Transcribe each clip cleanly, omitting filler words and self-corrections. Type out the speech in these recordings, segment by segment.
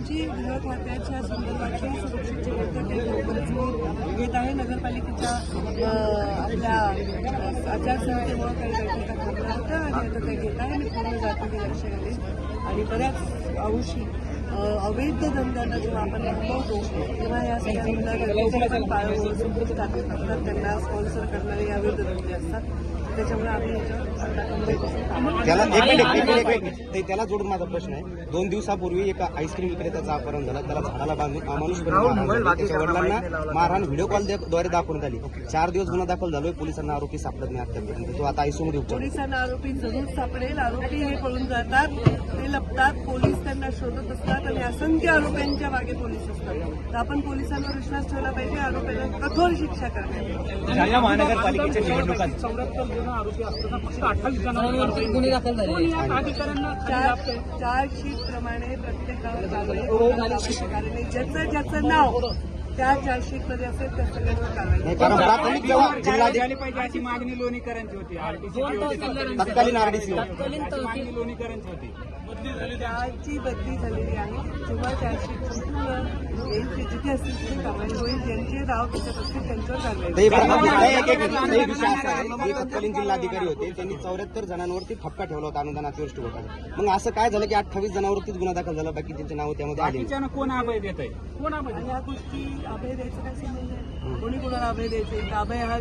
आमची गृह खात्याच्या संदर्भाची सुरक्षेची बैठक लवकरच मी घेत आहे. नगरपालिकेच्या आपल्या आचारसंहितेमुळे काही बैठका थांबल्या होत्या आणि आता त्या घेत आहे. मी पूर्ण जातीने लक्ष घालेन आणि बऱ्याच अंशी अवैध धंद्यांना जेव्हा आपण थांबवतो तेव्हा या सगळ्या मुलांना पाळवून समृद्ध टाकत असतात, त्यांना स्पॉन्सर करणारे अवैध धंदे असतात. त्याच्यामुळे आम्ही त्याला जोडून माझा प्रश्न आहे. 2 दिवसापूर्वी एका आईस्क्रीम विक्रेत्याचा अपहरण झाला, त्याला झाडाला बांधून अमानुषपणे त्याच्या वडिलांना मारहाण व्हिडिओ कॉलद्वारे दाखवण्यात आली. 4 दिवस गुन्हा दाखल झालोय, पोलिसांना आरोपी सापडत नाही अद्यापर्यंत. तो आता आयसीयूमध्ये उपचार. पोलिसांना आरोपी जरूर सापडेल. आरोपी हे पळून जातात, ते लपतात, पोलीस त्यांना शोधत असतात आणि असंख्य आरोप्यांच्या मागे पोलीस असतात. तर आपण पोलिसांवर विश्वास ठेवला पाहिजे, आरोपींना कठोर शिक्षा करण्यात. जालना महानगरपालिकेच्या निवडणुकांत 74 जण आरोपी असताना फक्त 28 जणांवर गुन्हे दाखल झाले. चार्जशीट प्रमाणे प्रत्येकावर कारवाई ज्याचं नाव त्या चार्जशीटमध्ये असेल त्या सगळ्यांवर कारवाई झाली पाहिजे अशी मागणी लोणीकरांची होती. तत्कालीन आरडीसी मागणी लोणीकरांची होती. त्याची बदली झालेली आहे. जेव्हा चार्जशीट संपूर्ण येईल ते जिथे असतील तिथे कारवाई होईल. ज्यांचे नाव त्याच्यात असतील त्यांच्यावर कारवाई. तत्कालीन जिल्हाधिकारी होते, त्यांनी 74 जणांवरती ठपका ठेवला होता अनुदान अतिवृष्टी होता. मग असं काय झालं की 28 जणांवरतीच गुन्हा दाखल झाला, बाकी त्यांचे नाव त्यामध्ये आले. कोण अभय देत आहे? कोण अभय? या गोष्टी अभय द्यायचं काय संबंध आहे? कोणी कोणाला अभय द्यायचे? अभय हा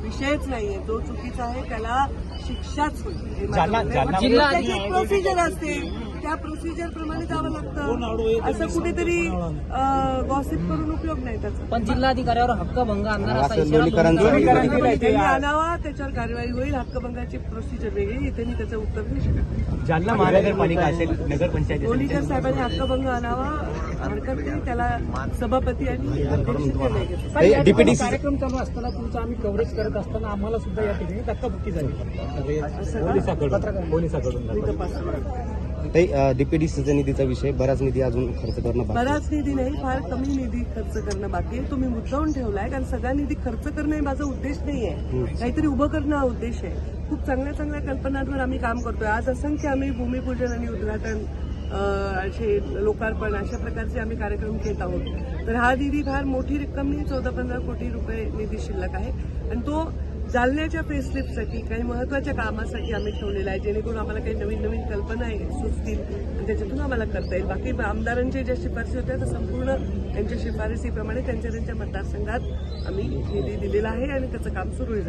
विषयच नाहीये. जो चुकीचा आहे त्याला शिक्षाच होईल. त्याची प्रोसिजर असते, त्या प्रोसिजर प्रमाणे जावं लागतं. असं कुठेतरी गॉसिप करून उपयोग नाही त्याचा. पण जिल्हाधिकाऱ्यावर हक्कभंग आणणार त्यांनी आणावा, त्याच्यावर कारवाई होईल. हक्कभंगाची प्रोसिजर वेगळी, इथे मी त्याचं उत्तर देऊ शकत. जालना महानगरपालिका असेल, नगरपंचायत लोणीकर साहेबांनी हक्कभंग आणावा, हरकत नाही. त्याला सभापती आणि अध्यक्ष डीपीडी कार्यक्रम चालू असताना तुमचं आम्ही कव्हरेज करत असताना आम्हाला सुद्धा या ठिकाणी धक्काबुक्की झाली पोलिसांकडून. डीपीडीसीचा निधीचा विषय, बराच निधी अजून खर्च करणं, बराच निधी नाही, फार कमी निधी खर्च करणं बाकी आहे. तुम्ही मुद्दावून ठेवलाय, कारण सगळा निधी खर्च करणं हे माझा उद्देश नाहीये. काहीतरी उभं करणं हा उद्देश आहे. खूप चांगल्या चांगल्या कल्पनांवर आम्ही काम करतोय. आज असंख्य आम्ही भूमिपूजन आणि उद्घाटन असे लोकार्पण अशा प्रकारचे आम्ही कार्यक्रम घेत आहोत. तर हा निधी फार मोठी रक्कम नाही, 14-15 कोटी रुपये निधी शिल्लक आहे आणि तो जालन्याच्या फेसलिफ्टसाठी काही महत्वाच्या कामासाठी आम्ही ठेवलेला आहे, जेणेकरून आम्हाला काही नवीन नवीन कल्पना सुचतील आणि त्याच्यातून आम्हाला करता येईल. बाकी आमदारांच्या ज्या शिफारसी होत्या त्या संपूर्ण त्यांच्या शिफारसीप्रमाणे त्यांच्या मतदारसंघात आम्ही निधी दिलेला आहे आणि त्याचं काम सुरू आहे.